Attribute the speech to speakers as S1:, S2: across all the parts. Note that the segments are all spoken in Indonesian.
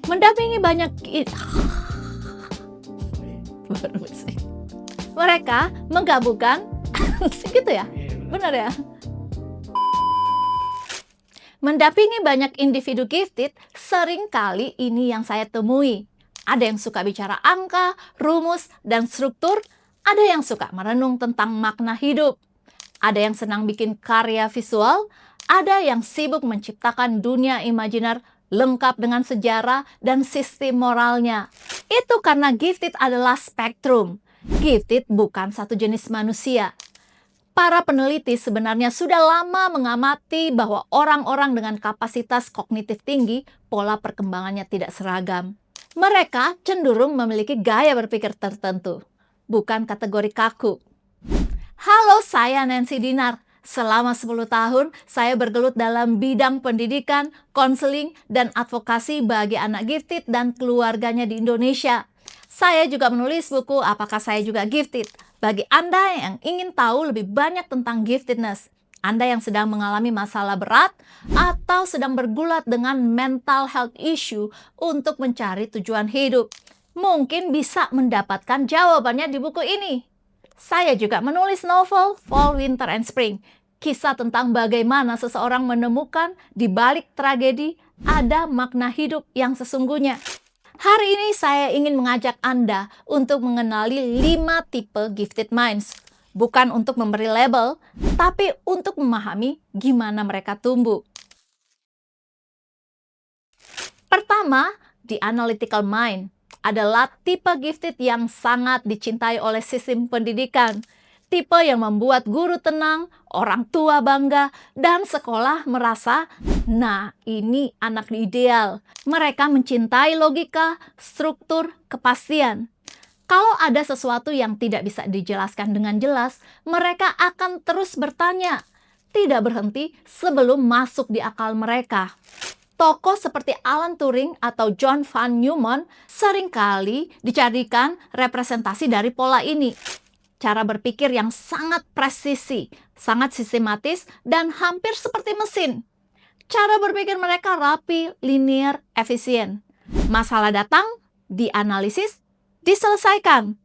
S1: mendampingi banyak mereka menggabungkan gitu ya, benar ya? Mendampingi banyak individu gifted, seringkali ini yang saya temui. Ada yang suka bicara angka, rumus, dan struktur. Ada yang suka merenung tentang makna hidup. Ada yang senang bikin karya visual. Ada yang sibuk menciptakan dunia imajiner lengkap dengan sejarah dan sistem moralnya. Itu karena gifted adalah spektrum. Gifted bukan satu jenis manusia. Para peneliti sebenarnya sudah lama mengamati bahwa orang-orang dengan kapasitas kognitif tinggi, pola perkembangannya tidak seragam. Mereka cenderung memiliki gaya berpikir tertentu, bukan kategori kaku. Halo, saya Nancy Dinar. Selama 10 tahun, saya bergelut dalam bidang pendidikan, konseling, dan advokasi bagi anak gifted dan keluarganya di Indonesia. Saya juga menulis buku Apakah Saya Juga Gifted? Bagi Anda yang ingin tahu lebih banyak tentang giftedness, Anda yang sedang mengalami masalah berat atau sedang bergulat dengan mental health issue untuk mencari tujuan hidup, mungkin bisa mendapatkan jawabannya di buku ini. Saya juga menulis novel Fall, Winter, and Spring. Kisah tentang bagaimana seseorang menemukan di balik tragedi ada makna hidup yang sesungguhnya. Hari ini saya ingin mengajak Anda untuk mengenali 5 tipe gifted minds. Bukan untuk memberi label, tapi untuk memahami gimana mereka tumbuh. Pertama, the analytical mind adalah tipe gifted yang sangat dicintai oleh sistem pendidikan. Tipe yang membuat guru tenang, orang tua bangga, dan sekolah merasa, nah ini anak ideal. Mereka mencintai logika, struktur, kepastian. Kalau ada sesuatu yang tidak bisa dijelaskan dengan jelas, mereka akan terus bertanya, tidak berhenti sebelum masuk di akal mereka. Tokoh seperti Alan Turing atau John von Neumann seringkali dijadikan representasi dari pola ini. Cara berpikir yang sangat presisi, sangat sistematis, dan hampir seperti mesin. Cara berpikir mereka rapi, linear, efisien. Masalah datang, dianalisis, diselesaikan.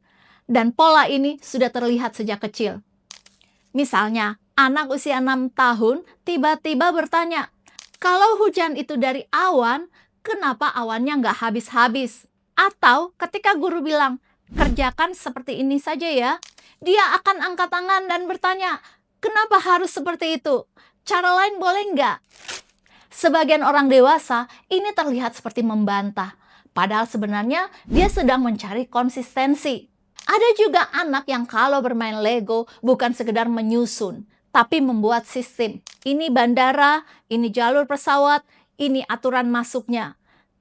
S1: Dan pola ini sudah terlihat sejak kecil. Misalnya, anak usia 6 tahun tiba-tiba bertanya, kalau hujan itu dari awan, kenapa awannya nggak habis-habis? Atau ketika guru bilang, kerjakan seperti ini saja ya, dia akan angkat tangan dan bertanya, kenapa harus seperti itu? Cara lain boleh nggak? Sebagian orang dewasa ini terlihat seperti membantah, padahal sebenarnya dia sedang mencari konsistensi. Ada juga anak yang kalau bermain Lego bukan sekedar menyusun, tapi membuat sistem. Ini bandara, ini jalur pesawat, ini aturan masuknya.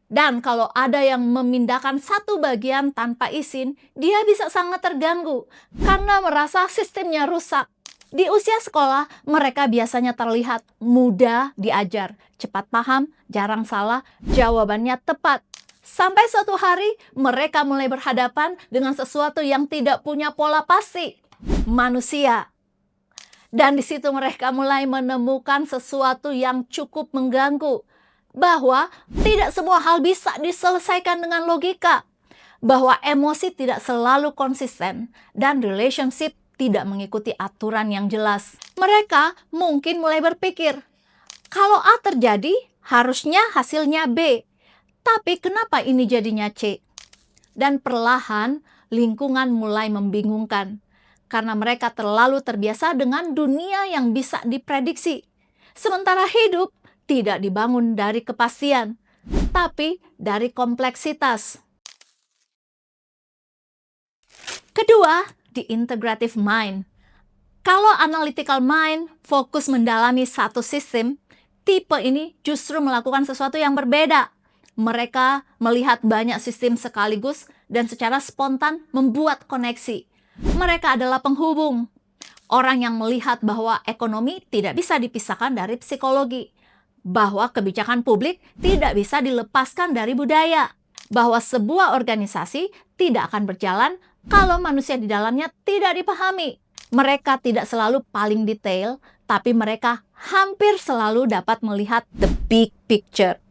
S1: Dan kalau ada yang memindahkan satu bagian tanpa izin, dia bisa sangat terganggu karena merasa sistemnya rusak. Di usia sekolah, mereka biasanya terlihat mudah diajar, cepat paham, jarang salah, jawabannya tepat. Sampai suatu hari, mereka mulai berhadapan dengan sesuatu yang tidak punya pola pasti, manusia. Dan di situ mereka mulai menemukan sesuatu yang cukup mengganggu. Bahwa tidak semua hal bisa diselesaikan dengan logika. Bahwa emosi tidak selalu konsisten dan relationship tidak mengikuti aturan yang jelas. Mereka mungkin mulai berpikir, kalau A terjadi, harusnya hasilnya B. Tapi kenapa ini jadinya C? Dan perlahan lingkungan mulai membingungkan. Karena mereka terlalu terbiasa dengan dunia yang bisa diprediksi. Sementara hidup tidak dibangun dari kepastian, tapi dari kompleksitas. Kedua, the integrative mind. Kalau analytical mind fokus mendalami satu sistem, tipe ini justru melakukan sesuatu yang berbeda. Mereka melihat banyak sistem sekaligus dan secara spontan membuat koneksi. Mereka adalah penghubung. Orang yang melihat bahwa ekonomi tidak bisa dipisahkan dari psikologi. Bahwa kebijakan publik tidak bisa dilepaskan dari budaya. Bahwa sebuah organisasi tidak akan berjalan kalau manusia di dalamnya tidak dipahami. Mereka tidak selalu paling detail, tapi mereka hampir selalu dapat melihat the big picture.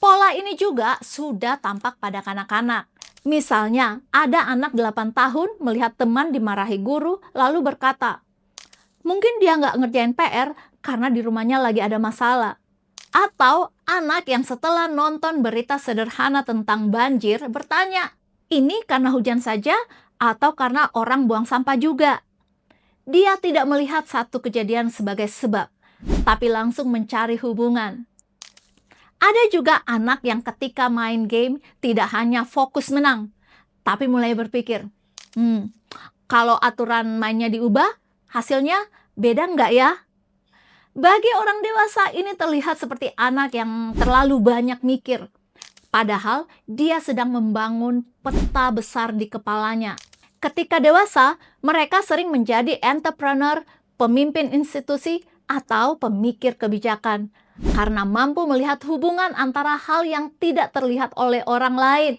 S1: Pola ini juga sudah tampak pada kanak-kanak. Misalnya, ada anak 8 tahun melihat teman dimarahi guru lalu berkata, mungkin dia nggak ngerjain PR karena di rumahnya lagi ada masalah. Atau anak yang setelah nonton berita sederhana tentang banjir bertanya, ini karena hujan saja atau karena orang buang sampah juga? Dia tidak melihat satu kejadian sebagai sebab, tapi langsung mencari hubungan. Ada juga anak yang ketika main game tidak hanya fokus menang, tapi mulai berpikir, kalau aturan mainnya diubah, hasilnya beda nggak ya? Bagi orang dewasa ini terlihat seperti anak yang terlalu banyak mikir. Padahal dia sedang membangun peta besar di kepalanya. Ketika dewasa, mereka sering menjadi entrepreneur, pemimpin institusi, atau pemikir kebijakan. Karena mampu melihat hubungan antara hal yang tidak terlihat oleh orang lain.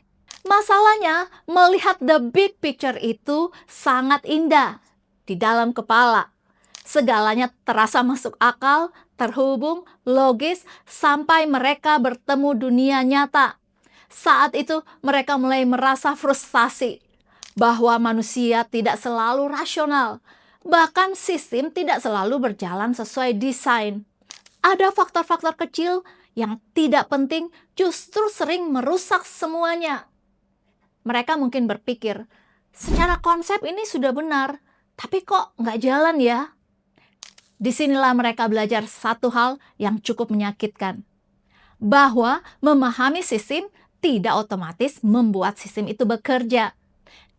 S1: Masalahnya, melihat the big picture itu sangat indah di dalam kepala. Segalanya terasa masuk akal, terhubung, logis, sampai mereka bertemu dunia nyata. Saat itu mereka mulai merasa frustasi bahwa manusia tidak selalu rasional. Bahkan sistem tidak selalu berjalan sesuai desain. Ada faktor-faktor kecil yang tidak penting justru sering merusak semuanya. Mereka mungkin berpikir, secara konsep ini sudah benar, tapi kok nggak jalan ya? Disinilah mereka belajar satu hal yang cukup menyakitkan. Bahwa memahami sistem tidak otomatis membuat sistem itu bekerja.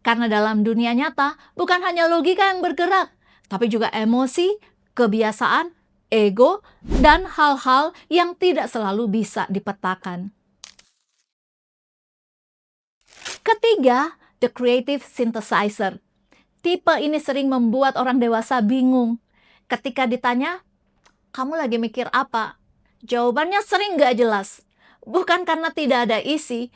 S1: Karena dalam dunia nyata bukan hanya logika yang bergerak, tapi juga emosi, kebiasaan, ego, dan hal-hal yang tidak selalu bisa dipetakan. Ketiga, the creative synthesizer. Tipe ini sering membuat orang dewasa bingung. Ketika ditanya, kamu lagi mikir apa? Jawabannya sering gak jelas. Bukan karena tidak ada isi,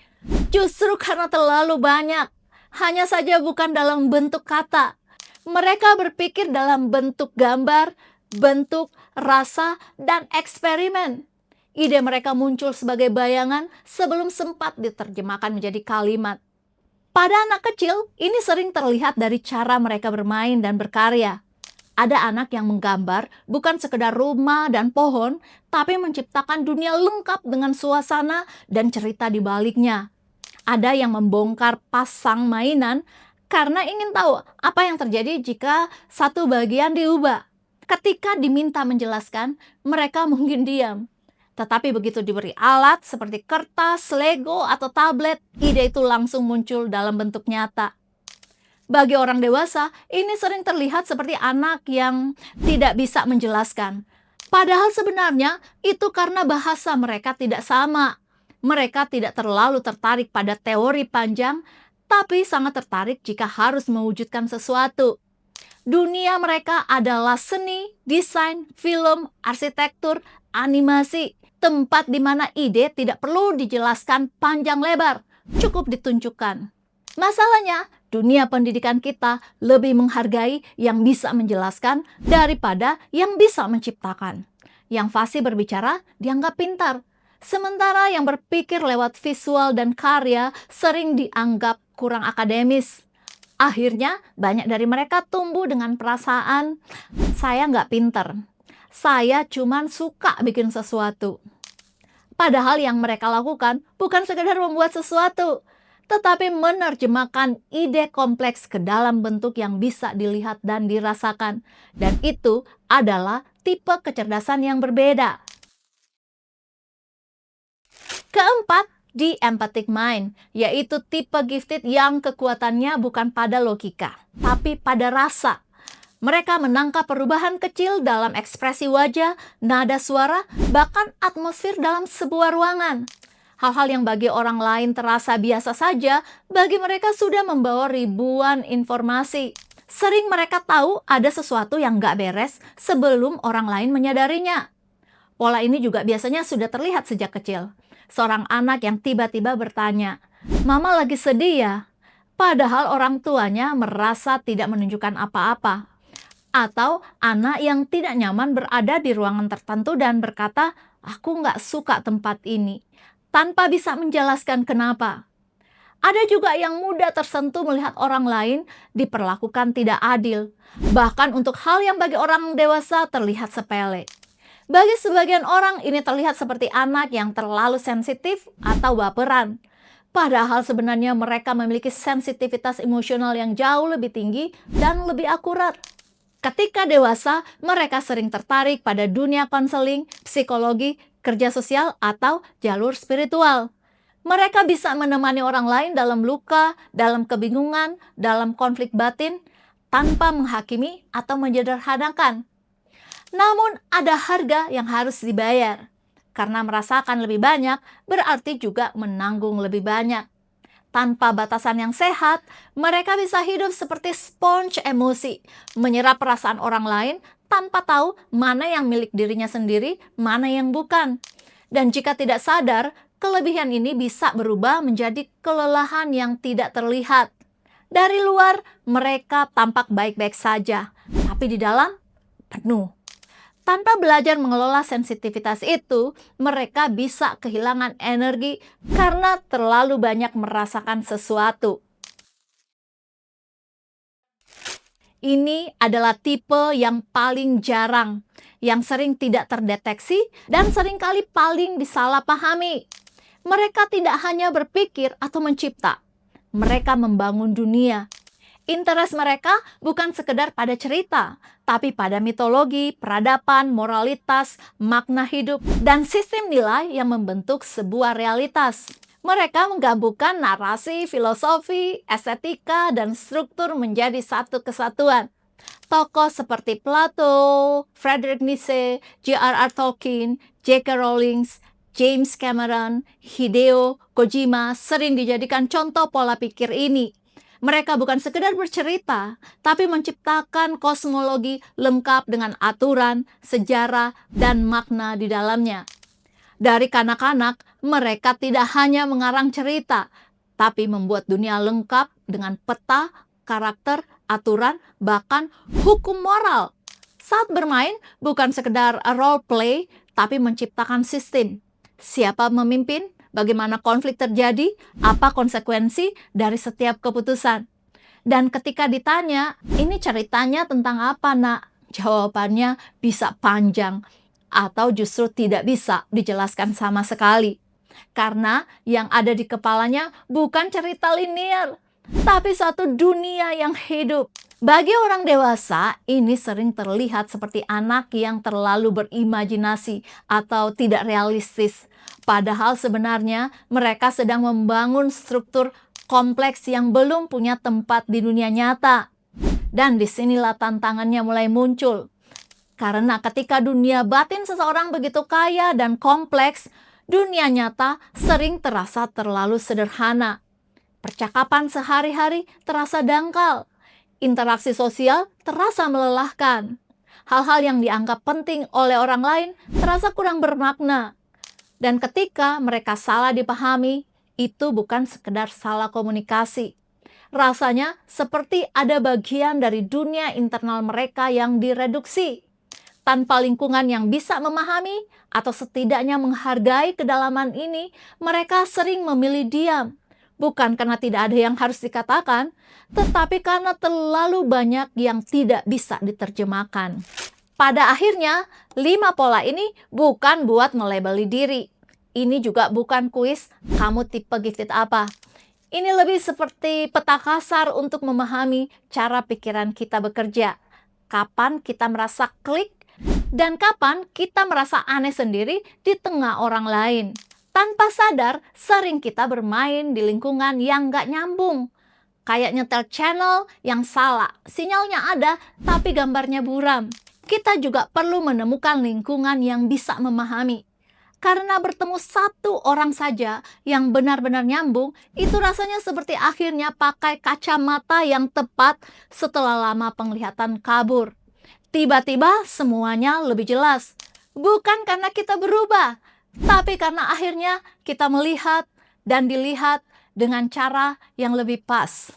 S1: justru karena terlalu banyak. Hanya saja bukan dalam bentuk kata. Mereka berpikir dalam bentuk gambar, bentuk, rasa, dan eksperimen. Ide mereka muncul sebagai bayangan sebelum sempat diterjemahkan menjadi kalimat. Pada anak kecil, ini sering terlihat dari cara mereka bermain dan berkarya. Ada anak yang menggambar bukan sekedar rumah dan pohon, tapi menciptakan dunia lengkap dengan suasana dan cerita di baliknya. Ada yang membongkar pasang mainan karena ingin tahu apa yang terjadi jika satu bagian diubah. Ketika diminta menjelaskan, mereka mungkin diam. Tetapi begitu diberi alat seperti kertas, Lego, atau tablet, ide itu langsung muncul dalam bentuk nyata. Bagi orang dewasa, ini sering terlihat seperti anak yang tidak bisa menjelaskan. Padahal sebenarnya itu karena bahasa mereka tidak sama. Mereka tidak terlalu tertarik pada teori panjang, tapi sangat tertarik jika harus mewujudkan sesuatu. Dunia mereka adalah seni, desain, film, arsitektur, animasi. Tempat di mana ide tidak perlu dijelaskan panjang lebar, cukup ditunjukkan. Masalahnya, dunia pendidikan kita lebih menghargai yang bisa menjelaskan daripada yang bisa menciptakan. Yang fasih berbicara dianggap pintar, sementara yang berpikir lewat visual dan karya sering dianggap kurang akademis. Akhirnya, banyak dari mereka tumbuh dengan perasaan, saya nggak pintar. Saya cuman suka bikin sesuatu. Padahal yang mereka lakukan bukan sekedar membuat sesuatu, tetapi menerjemahkan ide kompleks ke dalam bentuk yang bisa dilihat dan dirasakan. Dan itu adalah tipe kecerdasan yang berbeda. Keempat, the empathic mind, yaitu tipe gifted yang kekuatannya bukan pada logika, tapi pada rasa. Mereka menangkap perubahan kecil dalam ekspresi wajah, nada suara, bahkan atmosfer dalam sebuah ruangan. Hal-hal yang bagi orang lain terasa biasa saja, bagi mereka sudah membawa ribuan informasi. Sering mereka tahu ada sesuatu yang nggak beres sebelum orang lain menyadarinya. Pola ini juga biasanya sudah terlihat sejak kecil. Seorang anak yang tiba-tiba bertanya, "Mama lagi sedih ya?" Padahal orang tuanya merasa tidak menunjukkan apa-apa. Atau anak yang tidak nyaman berada di ruangan tertentu dan berkata, "Aku nggak suka tempat ini." tanpa bisa menjelaskan kenapa. Ada juga yang mudah tersentuh melihat orang lain diperlakukan tidak adil, bahkan untuk hal yang bagi orang dewasa terlihat sepele. Bagi sebagian orang ini terlihat seperti anak yang terlalu sensitif atau baperan. Padahal sebenarnya mereka memiliki sensitivitas emosional yang jauh lebih tinggi dan lebih akurat. Ketika dewasa, mereka sering tertarik pada dunia konseling, psikologi, kerja sosial, atau jalur spiritual. Mereka bisa menemani orang lain dalam luka, dalam kebingungan, dalam konflik batin, tanpa menghakimi atau menyederhanakan. Namun ada harga yang harus dibayar. Karena merasakan lebih banyak, berarti juga menanggung lebih banyak. Tanpa batasan yang sehat, mereka bisa hidup seperti sponge emosi, menyerap perasaan orang lain tanpa tahu mana yang milik dirinya sendiri, mana yang bukan. Dan jika tidak sadar, kelebihan ini bisa berubah menjadi kelelahan yang tidak terlihat. Dari luar, mereka tampak baik-baik saja, tapi di dalam penuh. Tanpa belajar mengelola sensitivitas itu, mereka bisa kehilangan energi karena terlalu banyak merasakan sesuatu. Ini adalah tipe yang paling jarang, yang sering tidak terdeteksi dan seringkali paling disalahpahami. Mereka tidak hanya berpikir atau mencipta, mereka membangun dunia. Interest mereka bukan sekedar pada cerita, tapi pada mitologi, peradaban, moralitas, makna hidup, dan sistem nilai yang membentuk sebuah realitas. Mereka menggabungkan narasi, filosofi, estetika, dan struktur menjadi satu kesatuan. Tokoh seperti Plato, Friedrich Nietzsche, J.R.R. Tolkien, J.K. Rowling, James Cameron, Hideo Kojima sering dijadikan contoh pola pikir ini. Mereka bukan sekedar bercerita, tapi menciptakan kosmologi lengkap dengan aturan, sejarah, dan makna di dalamnya. Dari kanak-kanak, mereka tidak hanya mengarang cerita, tapi membuat dunia lengkap dengan peta, karakter, aturan, bahkan hukum moral. Saat bermain, bukan sekedar role play, tapi menciptakan sistem. Siapa memimpin? Bagaimana konflik terjadi, apa konsekuensi dari setiap keputusan. Dan ketika ditanya, ini ceritanya tentang apa, Nak? Jawabannya bisa panjang atau justru tidak bisa dijelaskan sama sekali. Karena yang ada di kepalanya bukan cerita linear, tapi satu dunia yang hidup. Bagi orang dewasa, ini sering terlihat seperti anak yang terlalu berimajinasi atau tidak realistis. Padahal sebenarnya mereka sedang membangun struktur kompleks yang belum punya tempat di dunia nyata. Dan disinilah tantangannya mulai muncul. Karena ketika dunia batin seseorang begitu kaya dan kompleks, dunia nyata sering terasa terlalu sederhana. Percakapan sehari-hari terasa dangkal. Interaksi sosial terasa melelahkan. Hal-hal yang dianggap penting oleh orang lain terasa kurang bermakna. Dan ketika mereka salah dipahami, itu bukan sekedar salah komunikasi. Rasanya seperti ada bagian dari dunia internal mereka yang direduksi. Tanpa lingkungan yang bisa memahami atau setidaknya menghargai kedalaman ini, mereka sering memilih diam. Bukan karena tidak ada yang harus dikatakan, tetapi karena terlalu banyak yang tidak bisa diterjemahkan. Pada akhirnya, 5 pola ini bukan buat melabeli diri. Ini juga bukan kuis, kamu tipe gifted apa. Ini lebih seperti peta kasar untuk memahami cara pikiran kita bekerja. Kapan kita merasa klik, dan kapan kita merasa aneh sendiri di tengah orang lain. Tanpa sadar, sering kita bermain di lingkungan yang nggak nyambung. Kayak nyetel channel yang salah, sinyalnya ada, tapi gambarnya buram. Kita juga perlu menemukan lingkungan yang bisa memahami. Karena bertemu satu orang saja yang benar-benar nyambung, itu rasanya seperti akhirnya pakai kacamata yang tepat setelah lama penglihatan kabur. Tiba-tiba semuanya lebih jelas. Bukan karena kita berubah, tapi karena akhirnya kita melihat dan dilihat dengan cara yang lebih pas.